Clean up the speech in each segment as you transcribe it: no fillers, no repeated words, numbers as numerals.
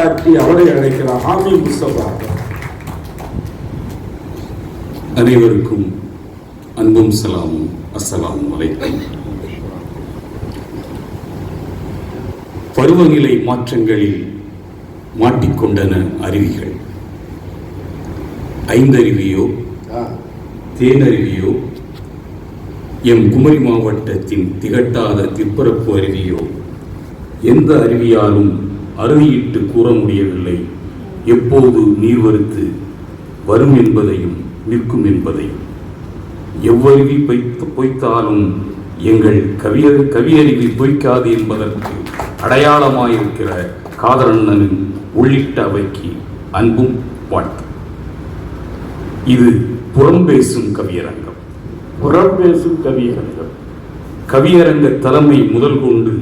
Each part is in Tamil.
பாராட்டி அவரை அழைக்கலாம். ஆமி முஸ்தபா. அனைவருக்கும் அன்பும் சலாமும். அஸ்ஸலாமு அலைக்கும். பருவநிலை மாற்றங்களில் மாட்டிக்கொண்டன அருவிகள். ஐந்தருவியோ தேனருவியோ எம் குமரி மாவட்டத்தின் திகட்டாத திற்பரப்பு அருவியோ எந்த அருவியாலும் அறுதியிட்டு கூற முடியவில்லை எப்போது நீர்வருத்து வரும் என்பதையும் நிற்கும் என்பதையும். எவ்வருவி பொய்த்தாலும் எங்கள் கவியருவி பொய்க்காது என்பதற்கு அடையாளமாயிருக்கிற காதலண்ணனின் உள்ளிட்ட அவைக்கு அன்பும் வாழ்த்து. இது புறம் பேசும் கவியரங்கம். புறம் பேசும் கவியரங்கம். கவியரங்க தலைமை முதல் கொண்டு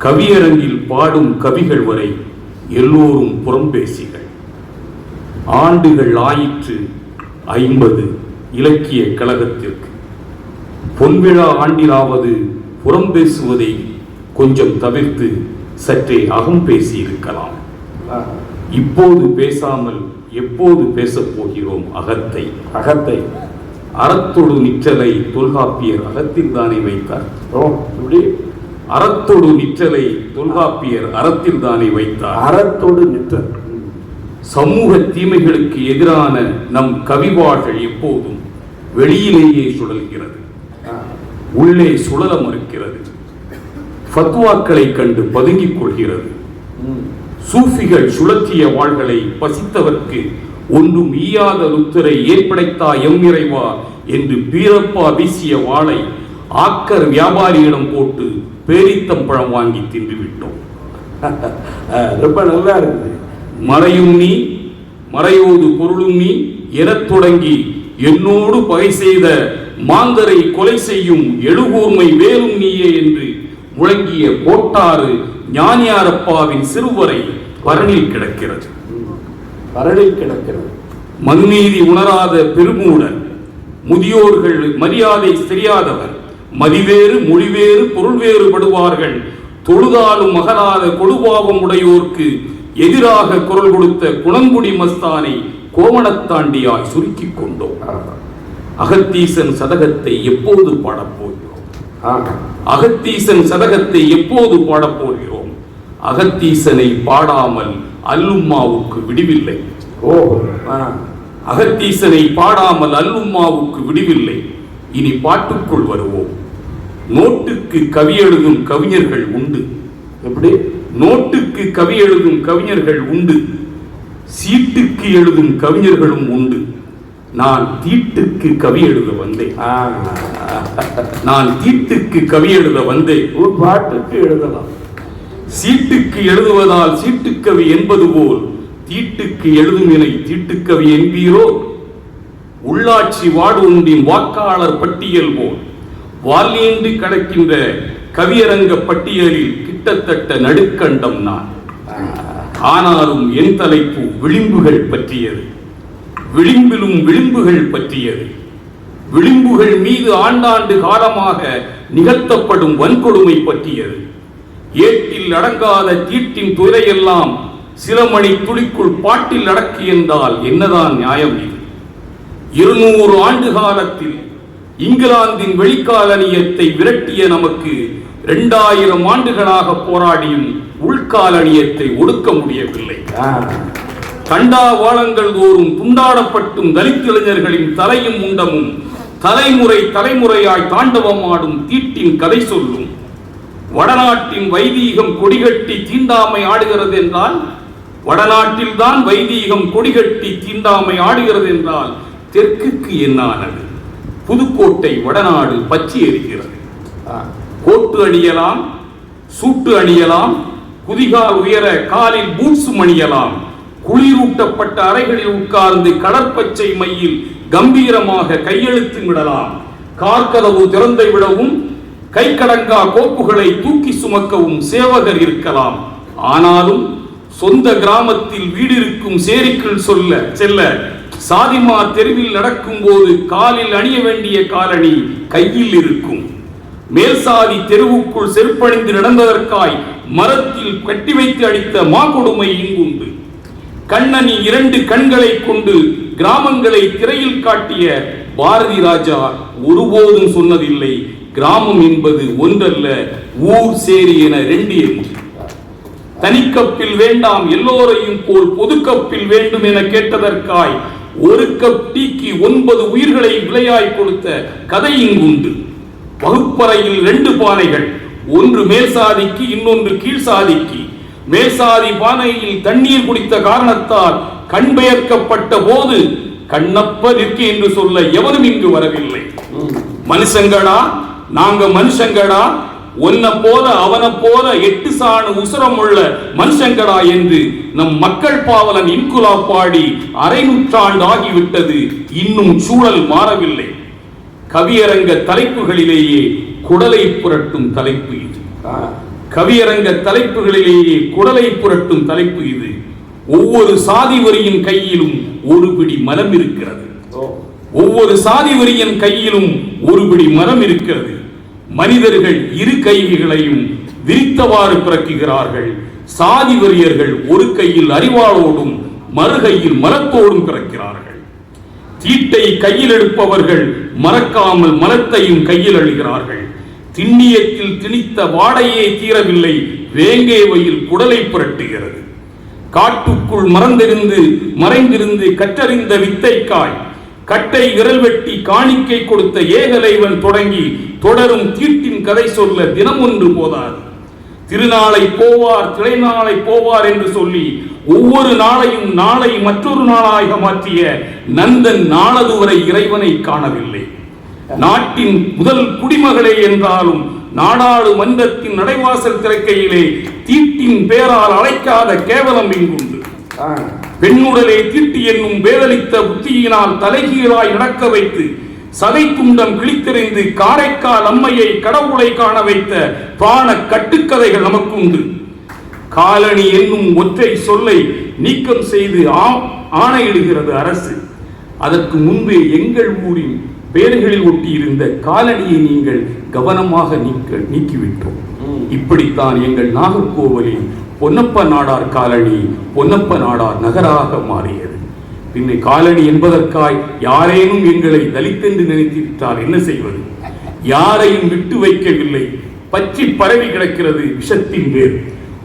கவியரங்கில் பாடும் கவிகள் வரை எல்லோரும் புறம் பேசிகள். ஆண்டுகள் ஆயிற்று 50 இலக்கிய கழகத்திற்கு. பொன்விழா ஆண்டிலாவது புறம் பேசுவதை கொஞ்சம் தவிர்த்து சற்றே அகம் பேசி இருக்கலாம். இப்போது பேசாமல் எப்போது பேசப் போகிறோம் அகத்தை. அகத்தை அறத்தொடு நிற்றலை தொல்காப்பியர் அகத்தில் தானே வைத்தார். அறத்தொடு நிற்றலை தொல்காப்பியர் அறத்தில் தானே வைத்தார். அறத்தொடு நிற்றல். சமூக தீமைகளுக்கு எதிரான நம் கவிவாழ்கள் எப்போதும் வெளியிலேயே சுழல்கிறது, உள்ளே சுழல மறுக்கிறது. ஃபத்வாக்களை கண்டு பதுங்கிக் கொள்கிறது. சூஃபிகள் சுழற்றிய வாள்களை பசித்தவர்க்கு ஒன்றும் ஈயாத லுத்தரை ஏற்படைத்தா எம் இறைவா என்று பீரப்பா வீசிய வாளை ஆக்கர் வியாபாரியிடம் போட்டு பேரித்தம்பழம் வாங்கி தின்று விட்டோம். ரொம்ப நல்லா இருக்குது. மறையும் நீ மறையோது பொருளும் நீ எனத் தொடங்கி என்னோடு பகை செய்த மாந்தரை கொலை செய்யும் எழுகூர்மை வேலும் நீயே என்று முழங்கிய கோட்டாறு ஞானியாரப்பாவின் சிறுவரை பரணில் கிடக்கிறது. பரணில் கிடக்கிறது. மனுநீதி உணராத பெருமூடன், முதியோர்கள் மரியாதை தெரியாதவர், மதிவேறு மொழிவேறு பொருள் வேறுபடுவார்கள், தொழுதாலும் மகளாத கொடுபாவம் உடையோர்க்கு எதிராக குரல் கொடுத்த குணங்குடி மஸ்தானை கோவணத்தாண்டியாய் சுருக்கிக் கொண்டோம். அகத்தீசன் சதகத்தை எப்போது பாடப்போகிறோம்? அகத்தீசன் சதகத்தை எப்போது பாடப்போகிறோம்? அகத்தீசனை பாடாமல் அல்லும்மாவுக்கு விடிவில்லை. அகத்தீசனை பாடாமல் அல்லும்மாவுக்கு விடிவில்லை. இனி பாட்டுக்குள் வருவோம். நோட்டுக்கு கவி எழுதும் கவிஞர்கள் உண்டு. எப்படி? நோட்டுக்கு கவி எழுதும் கவிஞர்கள் உண்டு, சீட்டுக்கு எழுதும் கவிஞர்களும் உண்டு. நான் தீட்டுக்கு கவி எழுத வந்தேன். நான் தீட்டுக்கு கவி எழுத வந்தேன். ஒரு பாட்டுக்கு எழுதலாம். சீட்டுக்கு எழுதுவதால் சீட்டுக்கவி என்பது போல் தீட்டுக்கு எழுதும் இணை தீட்டுக்கவி என்பீரோ? உள்ளாட்சி வார்டு ஒன்றின் வாக்காளர் பட்டியல் போல் வால்நீண்டு கிடக்கின்ற கவியரங்க பட்டியலில் கிட்டத்தட்ட நடுக்கண்டம் நான். ஆனாலும் என் தலைப்பு விளிம்புகள் பற்றியது. விளிம்பிலும் விளிம்புகள் பற்றியது. விளிம்புகள் மீது ஆண்டாண்டு காலமாக நிகழ்த்தப்படும் வன்கொடுமை பற்றியது. ஏட்டில் அடங்காத தீட்டின் துறையெல்லாம் சில மணி துளிக்குள் பாட்டில் அடக்கி என்றால் என்னதான் நியாயம் இது? 200 ஆண்டு காலத்தில் இங்கிலாந்தின் வெளிக்காலனியத்தை விரட்டிய நமக்கு 2000 ஆண்டுகளாக போராடியும் உள்காலனியத்தை ஒடுக்க முடியவில்லை. தண்டாவாளங்கள் தோறும் துண்டாடப்பட்டும் தலித் இளைஞர்களின் தலையும் முண்டமும் தலைமுறை தலைமுறையாய் தாண்டவமாடும் தீட்டின் கதை சொல்லும். வடநாட்டின் வைதீகம் கொடிகட்டி தீண்டாமை ஆடுகிறது என்றால், வடநாட்டில் தான் வைதீகம் கொடிகட்டி தீண்டாமை ஆடுகிறது என்றால் தெற்குக்கு என்னானது? புதுக்கோட்டை வடநாடு பச்சி எரிகிறது. கோட்டு அணியலாம், சூட்டு அணியலாம், குதிகால் உயர காலில் பூட்ஸ் அணியலாம், குளிரூட்டப்பட்ட அறைகளில் உட்கார்ந்து கடற்பச்சை மையில் கம்பீரமாக கையெழுத்து விடலாம், கார்கதவு திறந்து விடவும் கை கடங்கா கோப்புகளை தூக்கி சுமக்கவும் சேவகர் இருக்கலாம். ஆனாலும் சொந்த கிராமத்தில் வீடு இருக்கும் சேரிக்குள் செல்ல சாதிமார் தெருவில் நடக்கும் போது காலில் அணிய வேண்டிய காலணி கையில் இருக்கும். மேல் சாதி தெருவுக்குள் செருப்பணிந்து நடந்ததற்காய் மரத்தில் கட்டி வைத்து அடித்த மாகொடுமை இங்குண்டு. கண்ணனின் 2 கண்களை கொண்டு கிராமங்களை திரையில் காட்டிய பாரதி ராஜா ஒருபோதும் சொன்னதில்லை கிராமம் என்பது ஒன்றல்ல ஊர் சேரி என 2 எண்ணும். தனிக்கப்பில் வேண்டாம் எல்லோரையும் போல் பொதுக்கப்பில் வேண்டும் என கேட்டதற்காய் 1 கப் டீக்கு 9 உயிர்களை விலையாய் கொடுத்த கதை இங்குண்டு. வகுப்பறையில் 2 பானைகள், ஒன்று மேல் சாதிக்கு இன்னொன்று கீழ் சாதிக்கு. மேல்சாதி பானையில் தண்ணீர் குடித்த காரணத்தால் கண் பெயர்க்கப்பட்ட போது கண்ணப்ப நிற்க என்று சொல்ல எவரும் இங்கு வரவில்லை. மனுஷங்களா, நாங்க மனுஷங்களா, ஒன்ன போல அவனை போல 8 சாண உசரம் உள்ள மனுஷங்களா என்று நம் மக்கள் பாவலன் இன்குலாப் பாடி அரை நூற்றாண்டு ஆகிவிட்டது, இன்னும் சூழல் மாறவில்லை. கவியரங்க தலைப்புகளிலேயே குடலை புரட்டும் தலைப்பு இது. கவியரங்க தலைப்புகளிலேயே குடலை புரட்டும் தலைப்பு இது. ஒவ்வொரு சாதி வரியின் கையிலும் ஒரு பிடி மரம் இருக்கிறது. ஒவ்வொரு சாதி வரியின் கையிலும் ஒரு பிடி மரம் இருக்கிறது. மனிதர்கள் 2 கைகளையும் விரித்தவாறு பிறக்குகிறார்கள். சாதி வரியர்கள் ஒரு கையில் அறிவாளோடும் மறுகையில் மரத்தோடும் பிறக்கிறார்கள். தீட்டை கையில் எடுப்பவர்கள் மறக்காமல் மரத்தையும் கையில் அழுகிறார்கள். திண்ணியத்தில் திணித்த வாடையே தீரவில்லை, வேங்கை வயில் குடலை புரட்டுகிறது. காட்டுக்குள் மறைந்திருந்து கற்றறிந்த வித்தைக்காய் கட்டை விரல் வெட்டி காணிக்கை கொடுத்த ஏகலைவன் தொடங்கி தொடரும் தீட்டின் கதை சொல்ல தினம் ஒன்று போதாது. திருநாளை போவார் திரைநாளை போவார் என்று சொல்லி ஒவ்வொரு நாளையும் நாளை மற்றொரு நாளாக மாற்றிய நந்தன் நாளதுவரை இறைவனை காணவில்லை. நாட்டின் முதல் குடிமகளே என்றாலும் நாடாளு மன்றத்தின் நடைவாசல் திறக்கையிலே தீட்டின் பேரால் அழைக்காத கேவலம் இங்குண்டு. பெண்ணுடலே தீட்டு என்னும் வேதளித்த புத்தியினால் தலைகீழாய் நடக்க வைத்து சதை துண்டம் கிழித்தெறிந்து காரைக்கால் அம்மையை கடவுளை காண வைத்த பிராண கட்டுக்கதைகள் நமக்கு உண்டு. காலணி என்னும் ஒற்றை சொல்லை நீக்கம் செய்து ஆணையிடுகிறது அரசு. அதற்கு முன்பே எங்கள் ஊரின் பெயர்களில் ஒட்டியிருந்த காலணியை நீங்கள் கவனமாக நீக்கிவிட்டோம். இப்படித்தான் எங்கள் நாகர்கோவிலில் பொன்னப்ப நாடார் காலனி பொன்னப்ப நாடார் நகராக மாறியது. பின்ன காலனி என்பதற்காய் யாரேனும் எங்களை தலித்தென்று நினைத்துவிட்டால் என்ன செய்வது? யாரையும் விட்டு வைக்கவில்லை. பற்றி பரவி கிடக்கிறது விஷத்தின் வேர்.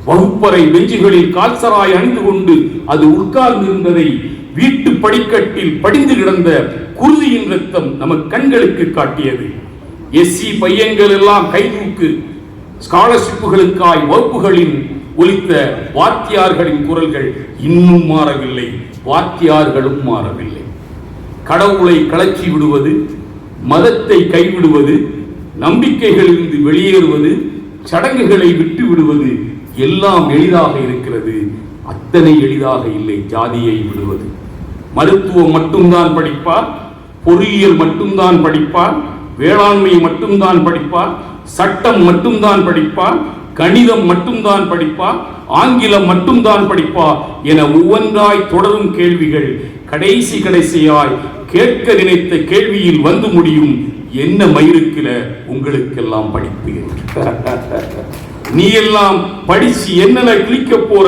வகுப்பறை பெஞ்சுகளில் கால்சராய் அணிந்து கொண்டு அது உட்கார்ந்திருந்ததை வீட்டு படிக்கட்டில் படிந்து கிடந்த குருதியின் ரத்தம் நம்ம கண்களுக்கு காட்டியது. எஸ்சி பையன்கள் எல்லாம் கைதூக்கு ஸ்காலர்ஷிப்புகளுக்காய் வகுப்புகளின் ஒலித்த வாத்தியார்களின் குரல்கள் இன்னும் மாறவில்லை. வாத்தியார்களும் மாறவில்லை. கடவுளை கலச்சி விடுவது, மதத்தை கைவிடுவது, நம்பிக்கைகளிலிருந்து வெளியேறுவது, சடங்குகளை விட்டு விடுவது எல்லாம் எளிதாக இருக்கிறது. அத்தனை எளிதாக இல்லை ஜாதியை விடுவது. மருத்துவம் மட்டும்தான் படிப்பார், பொறியியல் மட்டும்தான் படிப்பார், வேளாண்மை மட்டும்தான் படிப்பார், சட்டம் மட்டும்தான் படிப்பார், கணிதம் மட்டும்தான் படிப்பார், ஆங்கிலம் மட்டும்தான் படிப்பார் என ஒவ்வொன்றாய் தொடரும் கேள்விகள் கடைசியாய் கேட்க நினைத்த கேள்வியில் வந்து முடியும். என்ன மயிருக்கில உங்களுக்கெல்லாம் படிப்பு நீ எல்லாம் படிச்சு என்னென்ன கிளிக்க போற,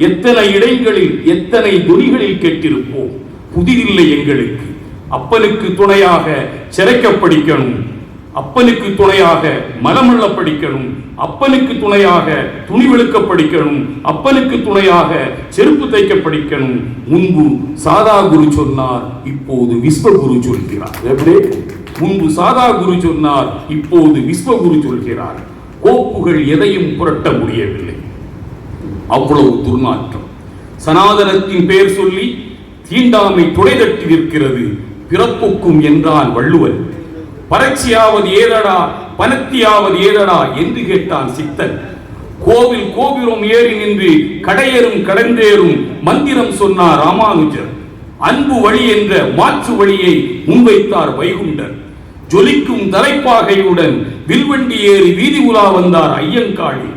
எத்தனை இடங்களில் எத்தனை துணிகளில் கேட்டிருப்போம். புதிதில்லை எங்களுக்கு. அப்பனுக்கு துணையாக சிறைக்க படிக்கணும், அப்பனுக்கு துணையாக மலமல்ல படிக்கணும், அப்பனுக்கு துணையாக துணி வெளுக்க படிக்கணும், அப்பனுக்கு துணையாக செருப்பு தைக்க படிக்கணும். முன்பு சாதா குரு சொன்னார், இப்போது விஸ்வகுரு சொல்கிறார். எப்படி? முன்பு சாதா குரு சொன்னார், இப்போது விஸ்வகுரு சொல்கிறார். கோப்புகள் எதையும் புரட்ட முடியவில்லை. அவ்வளவு துர்நாற்றம். சனாதனத்தின் பெயர் சொல்லி தீண்டாமை துடைதட்டி நிற்கிறது. பிறப்புக்கும் என்றான் வள்ளுவன். பரட்சியாவது ஏதடா, பனத்தியாவது ஏதடா என்று கேட்டான் சித்தன். கோவில் கோபுரம் ஏறி நின்று கடையேறும் கடந்தேறும் மந்திரம் சொன்னார் ராமானுஜர். அன்பு வழி என்ற மாற்று வழியை முன்வைத்தார் வைகுண்டர். ஜொலிக்கும் தலைப்பாகையுடன் வில்வண்டி ஏறி வீதி உலா வந்தார் ஐயங்காளி.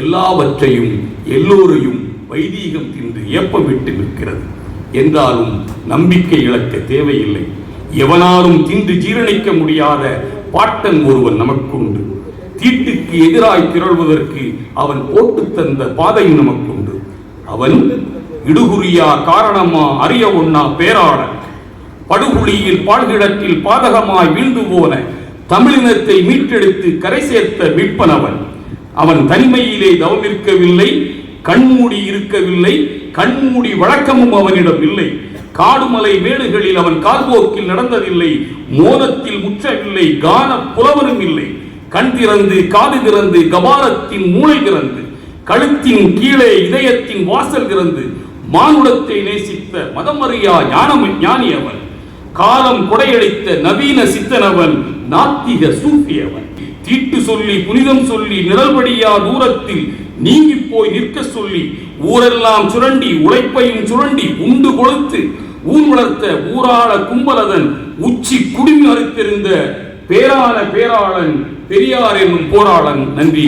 எல்லாவற்றையும் எல்லோரையும் வைதீகம் தின்று ஏப்பவிட்டு நிற்கிறது. என்றாலும் நம்பிக்கை இழக்க தேவையில்லை. எவனாலும் தின்று ஜீரணிக்க முடியாத பாட்டன் ஒருவன் நமக்கு உண்டு. தீட்டுக்கு எதிராய் திரள்வதற்கு அவன் போட்டு தந்த பாதையும் நமக்குண்டு. அவன் இடுகுறியா காரணமா அறிய ஒண்ணா பேராளன், படுகுழியில் பாழ்கிடத்தில் பாதகமாய் வீழ்ந்து போன தமிழினத்தை மீட்டெடுத்து கரை சேர்த்த மீட்பனவன். அவன் தனிமையிலே தவம் இருக்கவில்லை, கண்மூடி இருக்கவில்லை, கண்மூடி வழக்கமும் அவனிடம் இல்லை. காடுமலை மேடுகளில் அவன் கால்போக்கில் நடந்ததில்லை, மோனத்தில் முற்றவில்லை, கான புலவனும் இல்லை. கண் திறந்து காது திறந்து கபாலத்தின் மூளை திறந்து கழுத்தின் கீழே இதயத்தின் வாசல் திறந்து மானுடத்தை நேசித்த மதமறியா ஞானி அவன். காலம் கொடையளித்த நவீன சித்தனவன், நாத்திக சூஃபியவன். தீட்டு சொல்லி புனிதம் சொல்லி நிழல்படியா தூரத்தில் நீங்கி போய் நிற்க சொல்லி ஊரெல்லாம் சுரண்டி உழைப்பையும் சுரண்டி உண்டு கொளுத்து ஊன் வளர்த்த ஊராள கும்பலதன் உச்சி குடிமி அறுத்திருந்த பேராளன் பெரியார் என்னும் போராளன். நன்றி.